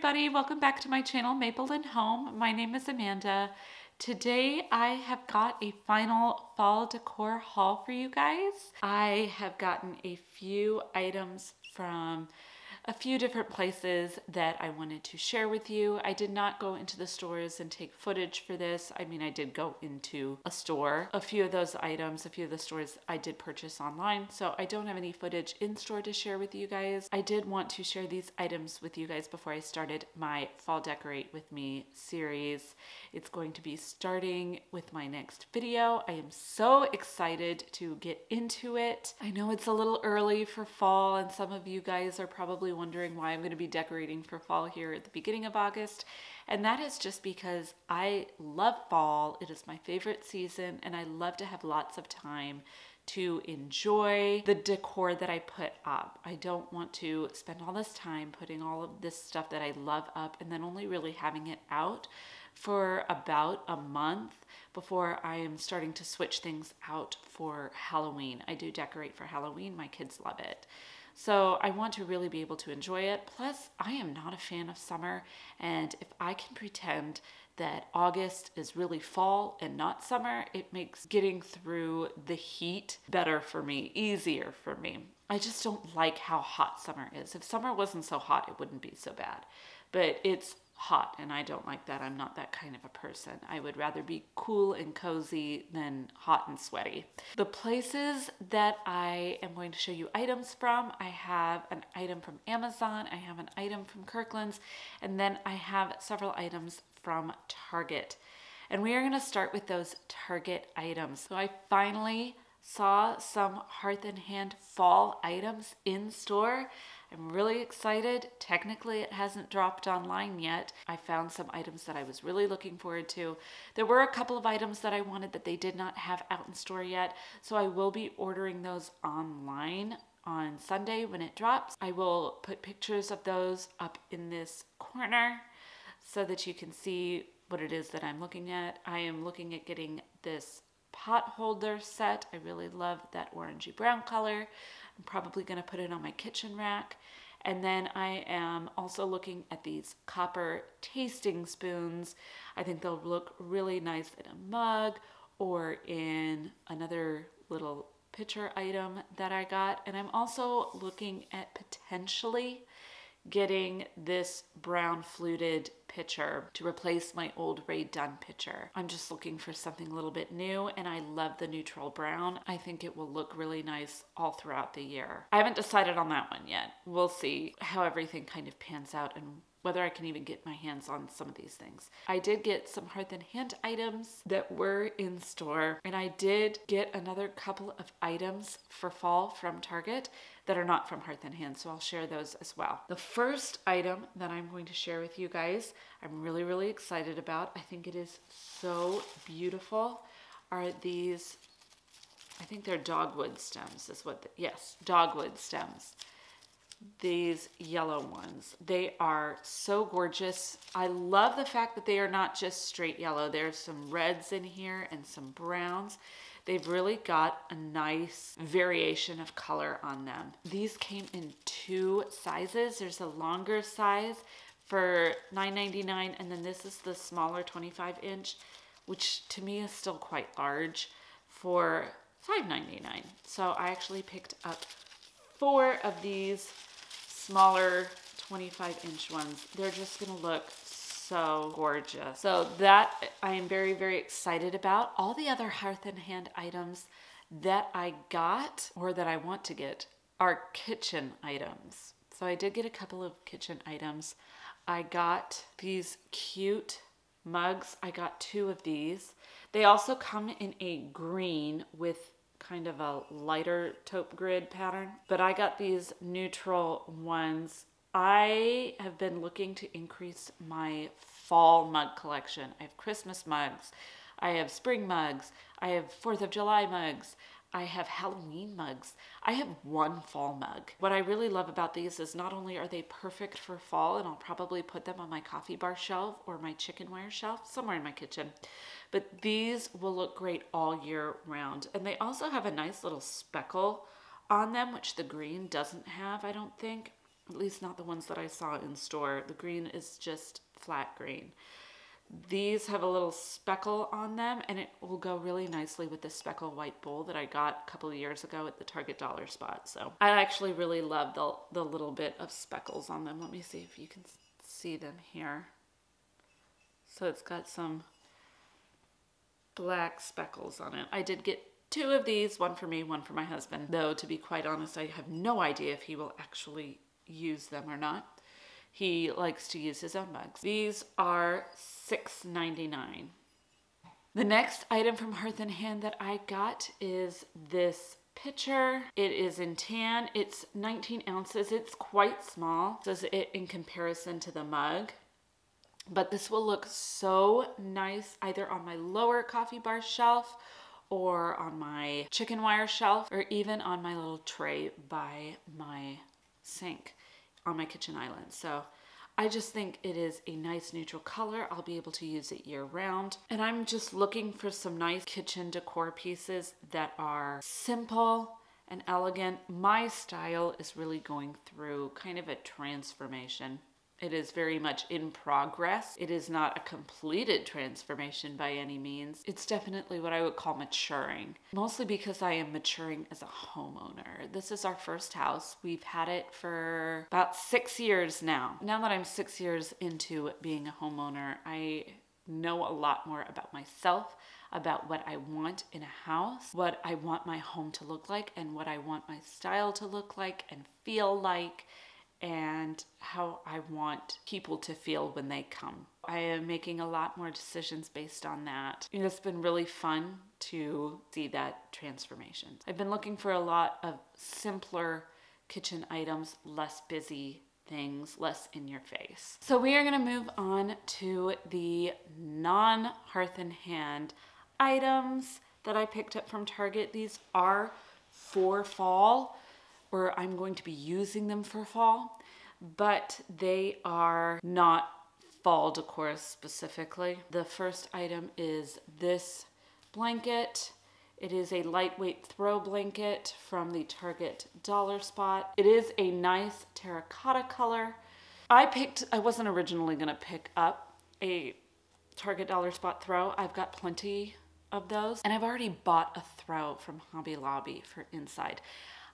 everybody, welcome back to my channel Maple and Home. My name is Amanda. Today I have got a final fall decor haul for you guys. I have gotten a few items from a few different places that I wanted to share with you. I did not go into the stores and take footage for this. I mean, I did go into a store. A few of those items, a few of the stores I did purchase online, so I don't have any footage in store to share with you guys. I did want to share these items with you guys before I started my Fall Decorate With Me series. It's going to be starting with my next video. I am so excited to get into it. I know it's a little early for fall, and some of you guys are probably wondering why I'm going to be decorating for fall here at the beginning of August, and that is just because I love fall. It is my favorite season, and I love to have lots of time to enjoy the decor that I put up. I don't want to spend all this time putting all of this stuff that I love up and then only really having it out for about a month before I am starting to switch things out for Halloween. I do decorate for Halloween. My kids love it. So I want to really be able to enjoy it. Plus, I am not a fan of summer, and if I can pretend that August is really fall and not summer, it makes getting through the heat better for me, easier for me. I just don't like how hot summer is. If summer wasn't so hot, it wouldn't be so bad. But it's hot, and I don't like that. I'm not that kind of a person. I would rather be cool and cozy than hot and sweaty. The places that I am going to show you items from, I have an item from Amazon, I have an item from Kirkland's, and then I have several items from Target. And we are going to start with those Target items. So I finally saw some Hearth and Hand fall items in store. I'm really excited. Technically, it hasn't dropped online yet. I found some items that I was really looking forward to. There were a couple of items that I wanted that they did not have out in store yet, so I will be ordering those online on Sunday when it drops. I will put pictures of those up in this corner so that you can see what it is that I'm looking at. I am looking at getting this pot holder set. I really love that orangey brown color. I'm probably going to put it on my kitchen rack. And then I am also looking at these copper tasting spoons. I think they'll look really nice in a mug or in another little pitcher item that I got. And I'm also looking at potentially getting this brown fluted pitcher to replace my old Rae Dunn pitcher. I'm just looking for something a little bit new, and I love the neutral brown. I think it will look really nice all throughout the year. I haven't decided on that one yet. We'll see how everything kind of pans out and whether I can even get my hands on some of these things. I did get some Hearth and Hand items that were in store, and I did get another couple of items for fall from Target that are not from Hearth and Hand, so I'll share those as well. The first item that I'm going to share with you guys, I'm really excited about. I think it is so beautiful, are these, I think they're dogwood stems is what, yes, dogwood stems. These yellow ones. They are so gorgeous. I love the fact that they are not just straight yellow. There's some reds in here and some browns. They've really got a nice variation of color on them. These came in two sizes. There's a longer size for $9.99, and then this is the smaller 25-inch, which to me is still quite large, for $5.99. So I actually picked up 4 of these smaller 25-inch ones. They're just gonna look so gorgeous. So that I am very excited about. All the other Hearth and Hand items that I got or that I want to get are kitchen items. So I did get a couple of kitchen items. I got these cute mugs. I got 2 of these. They also come in a green with kind of a lighter taupe grid pattern, but I got these neutral ones. I have been looking to increase my fall mug collection. I have Christmas mugs, I have spring mugs, I have 4th of July mugs, I have Halloween mugs. I have 1 fall mug. What I really love about these is not only are they perfect for fall, and I'll probably put them on my coffee bar shelf or my chickenware shelf, somewhere in my kitchen, but these will look great all year round. And they also have a nice little speckle on them, which the green doesn't have, I don't think. at least not the ones that I saw in store. The green is just flat green. These have a little speckle on them, and it will go really nicely with this speckle white bowl that I got a couple of years ago at the Target dollar spot. So I actually really love the little bit of speckles on them. Let me see if you can see them here. So it's got some black speckles on it. I did get 2 of these, one for me, one for my husband. Though, to be quite honest, I have no idea if he will actually use them or not. He likes to use his own mugs. These are $6.99. The next item from Hearth and Hand that I got is this pitcher. It is in tan. It's 19 ounces. It's quite small. Says it in comparison to the mug. But this will look so nice either on my lower coffee bar shelf or on my chicken wire shelf or even on my little tray by my sink on my kitchen island. So I just think it is a nice neutral color. I'll be able to use it year round. And I'm just looking for some nice kitchen decor pieces that are simple and elegant. My style is really going through kind of a transformation. It is very much in progress. It is not a completed transformation by any means. It's definitely what I would call maturing, mostly because I am maturing as a homeowner. This is our first house. We've had it for about 6 years now. Now that I'm 6 years into being a homeowner, I know a lot more about myself, about what I want in a house, what I want my home to look like, and what I want my style to look like and feel like, and how I want people to feel when they come. I am making a lot more decisions based on that. It's been really fun to see that transformation. I've been looking for a lot of simpler kitchen items, less busy things, less in your face. So we are gonna move on to the non-Hearth and Hand items that I picked up from Target. These are for fall, or I'm going to be using them for fall, but they are not fall decor specifically. The first item is this blanket. It is a lightweight throw blanket from the Target dollar spot. It is a nice terracotta color. I wasn't originally gonna pick up a Target dollar spot throw. I've got plenty of those, and I've already bought a throw from Hobby Lobby for inside.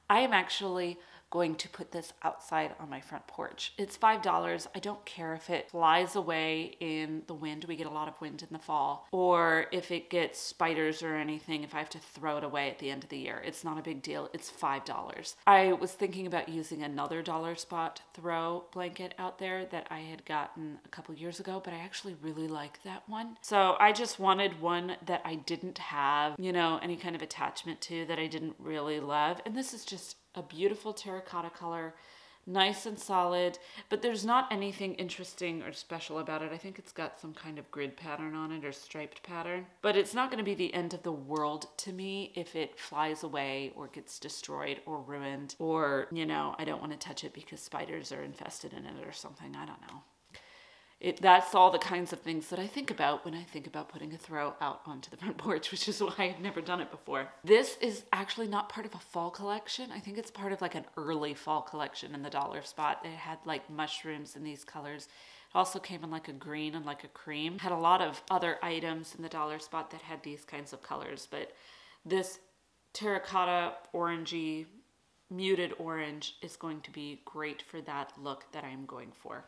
I am actually going to put this outside on my front porch. It's $5. I don't care if it flies away in the wind. We get a lot of wind in the fall. Or if it gets spiders or anything, if I have to throw it away at the end of the year. It's not a big deal. It's $5. I was thinking about using another dollar spot throw blanket out there that I had gotten a couple years ago, but I actually really like that one. So I just wanted one that I didn't have, any kind of attachment to, that I didn't really love. And this is just a beautiful terracotta color, nice and solid, but there's not anything interesting or special about it. I think it's got some kind of grid pattern on it or striped pattern, but it's not going to be the end of the world to me if it flies away or gets destroyed or ruined, or, I don't want to touch it because spiders are infested in it or something. I don't know. That's all the kinds of things that I think about when I think about putting a throw out onto the front porch, which is why I've never done it before. This is actually not part of a fall collection. I think it's part of like an early fall collection in the dollar spot. It had like mushrooms in these colors. It also came in like a green and like a cream. Had a lot of other items in the dollar spot that had these kinds of colors, but this terracotta orangey, muted orange is going to be great for that look that I'm going for.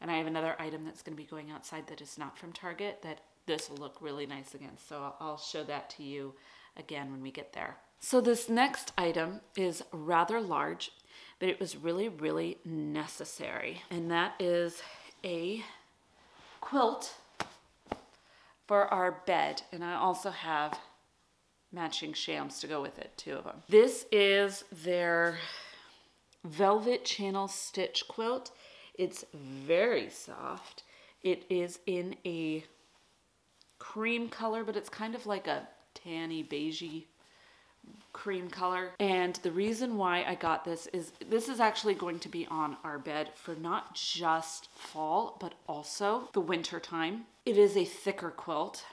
And I have another item that's going to be going outside that is not from Target that this will look really nice against. So I'll show that to you again when we get there. So this next item is rather large, but it was really, really necessary. And that is a quilt for our bed. And I also have matching shams to go with it, 2 of them. This is their velvet channel stitch quilt. It's very soft. It is in a cream color, but it's kind of like a tanny, beigey cream color. And the reason why I got this is actually going to be on our bed for not just fall, but also the winter time. It is a thicker quilt.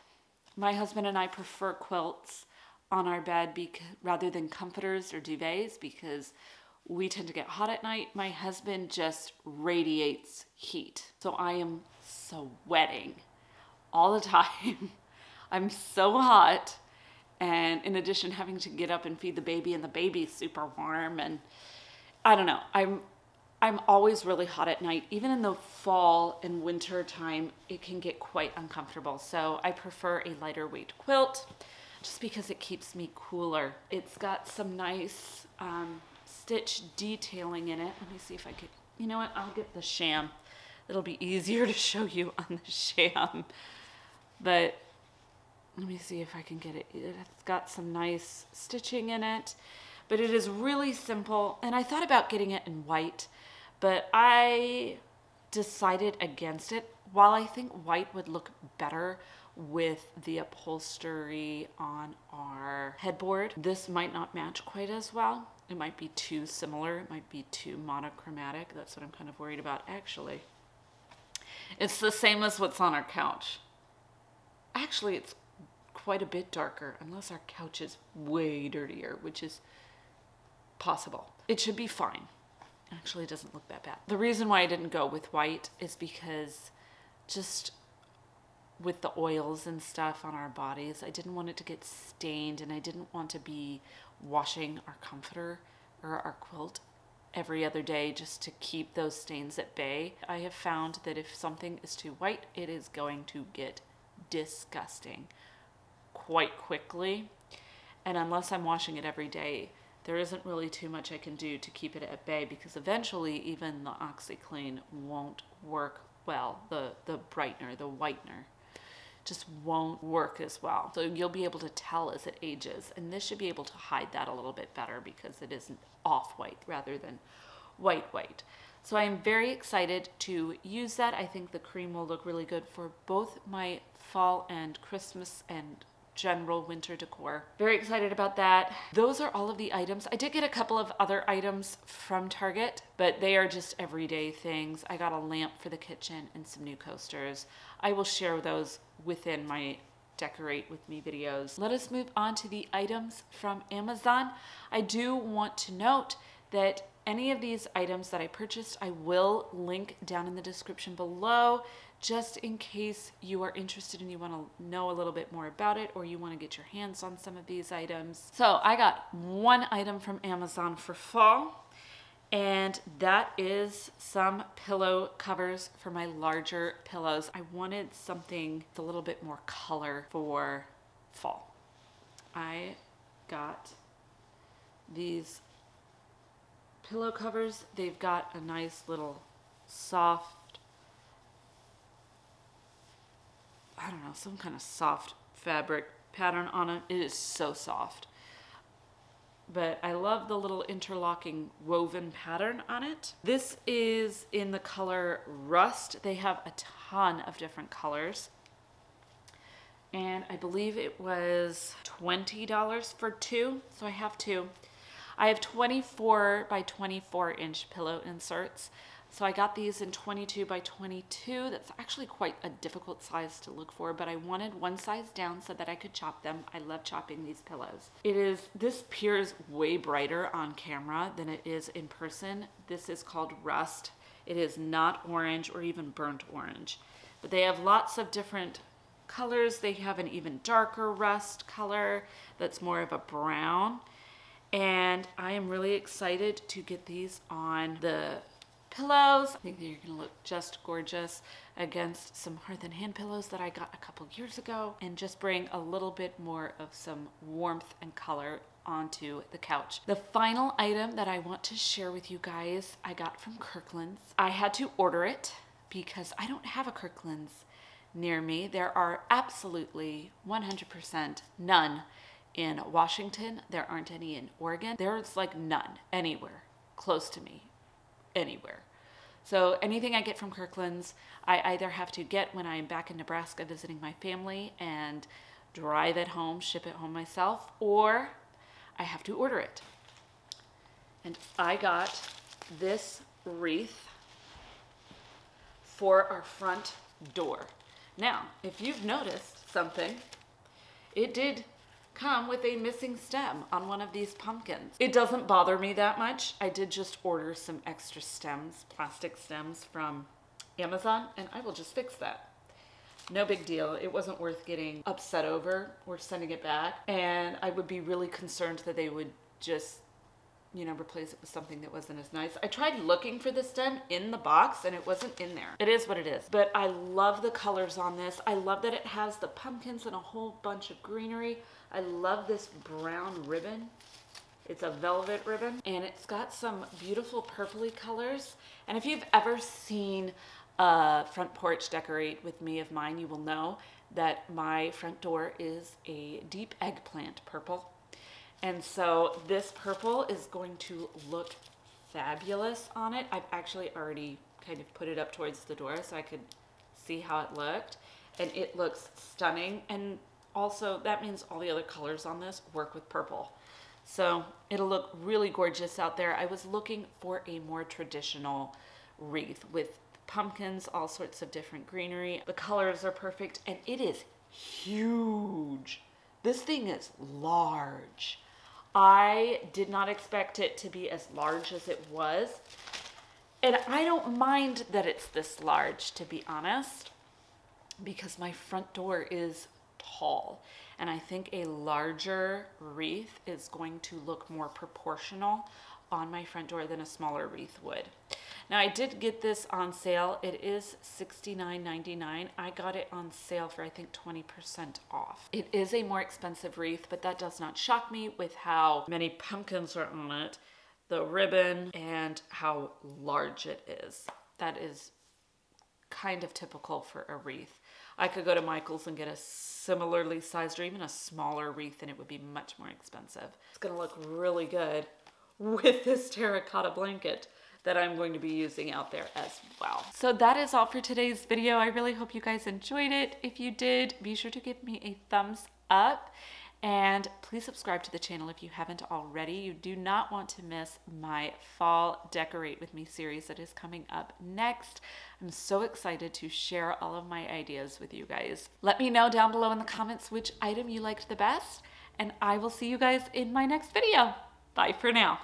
My husband and I prefer quilts on our bed rather than comforters or duvets, because We tend to get hot at night. My husband just radiates heat. So I am sweating all the time. I'm so hot. And in addition, having to get up and feed the baby, and the baby's super warm. And I don't know. I'm always really hot at night. Even in the fall and winter time, it can get quite uncomfortable. So I prefer a lighter weight quilt just because it keeps me cooler. It's got some nice stitch detailing in it. Let me see if I could, you know what? I'll get the sham. It'll be easier to show you on the sham. But let me see if I can get it. It's got some nice stitching in it, but it is really simple. And I thought about getting it in white, but I decided against it. While I think white would look better with the upholstery on our headboard, this might not match quite as well. It might be too similar. It might be too monochromatic. That's what I'm kind of worried about. Actually, it's the same as what's on our couch. Actually, it's quite a bit darker, unless our couch is way dirtier, which is possible. It should be fine. Actually, it doesn't look that bad. The reason why I didn't go with white is because just with the oils and stuff on our bodies, I didn't want it to get stained, and I didn't want to be washing our comforter or our quilt every other day just to keep those stains at bay. I have found that if something is too white, it is going to get disgusting quite quickly. And unless I'm washing it every day, there isn't really too much I can do to keep it at bay, because eventually even the OxiClean won't work well. The brightener, the whitener, just won't work as well. So you'll be able to tell as it ages, and this should be able to hide that a little bit better because it isn't off-white rather than white. So I'm very excited to use that. I think the cream will look really good for both my fall and Christmas and general winter decor. Very excited about that. Those are all of the items. I did get a couple of other items from Target, but they are just everyday things. I got a lamp for the kitchen and some new coasters. I will share those within my Decorate With Me videos. Let us move on to the items from Amazon. I do want to note that any of these items that I purchased, I will link down in the description below, just in case you are interested and you want to know a little bit more about it, or you want to get your hands on some of these items. So I got one item from Amazon for fall, and that is some pillow covers for my larger pillows. I wanted something with a little bit more color for fall. I got these pillow covers. They've got a nice little soft, I don't know, some kind of soft fabric pattern on it. It is so soft. But I love the little interlocking woven pattern on it. This is in the color Rust. They have a ton of different colors. And I believe it was $20 for two, so I have two. I have 24 by 24 inch pillow inserts. So I got these in 22 by 22. That's actually quite a difficult size to look for, but I wanted one size down so that I could chop them. I love chopping these pillows. This appears way brighter on camera than it is in person. This is called Rust. It is not orange or even burnt orange, but they have lots of different colors. They have an even darker rust color that's more of a brown. And I am really excited to get these on the pillows. I think they're gonna look just gorgeous against some Hearth and Hand pillows that I got a couple years ago, and just bring a little bit more of some warmth and color onto the couch. The final item that I want to share with you guys, I got from Kirkland's. I had to order it because I don't have a Kirkland's near me. There are absolutely 100% none in Washington. There aren't any in Oregon. There's like none anywhere close to me, anywhere. So anything I get from Kirkland's, I either have to get when I'm back in Nebraska visiting my family and drive it home, ship it home myself, or I have to order it. And I got this wreath for our front door. Now, if you've noticed something, it did come with a missing stem on one of these pumpkins. It doesn't bother me that much. I did just order some extra stems, plastic stems from Amazon, and I will just fix that. No big deal. It wasn't worth getting upset over or sending it back. And I would be really concerned that they would just, you know, replace it with something that wasn't as nice. I tried looking for the stem in the box and it wasn't in there. It is what it is. But I love the colors on this. I love that it has the pumpkins and a whole bunch of greenery. I love this brown ribbon. It's a velvet ribbon and it's got some beautiful purpley colors. And if you've ever seen a front porch decorate with me of mine, you will know that my front door is a deep eggplant purple. And so this purple is going to look fabulous on it. I've actually already kind of put it up towards the door so I could see how it looked. And it looks stunning. And also that means all the other colors on this work with purple. So it'll look really gorgeous out there. I was looking for a more traditional wreath with pumpkins, all sorts of different greenery. The colors are perfect and it is huge. This thing is large. I did not expect it to be as large as it was. And I don't mind that it's this large, to be honest, because my front door is tall. And I think a larger wreath is going to look more proportional on my front door than a smaller wreath would. Now I did get this on sale. It is $69.99. I got it on sale for I think 20% off. It is a more expensive wreath, but that does not shock me with how many pumpkins are on it, the ribbon, and how large it is. That is kind of typical for a wreath. I could go to Michael's and get a similarly sized or even a smaller wreath and it would be much more expensive. It's gonna look really good with this terracotta blanket that I'm going to be using out there as well. So that is all for today's video. I really hope you guys enjoyed it. If you did, be sure to give me a thumbs up and please subscribe to the channel if you haven't already. You do not want to miss my Fall Decorate With Me series that is coming up next. I'm so excited to share all of my ideas with you guys. Let me know down below in the comments which item you liked the best, and I will see you guys in my next video. Bye for now.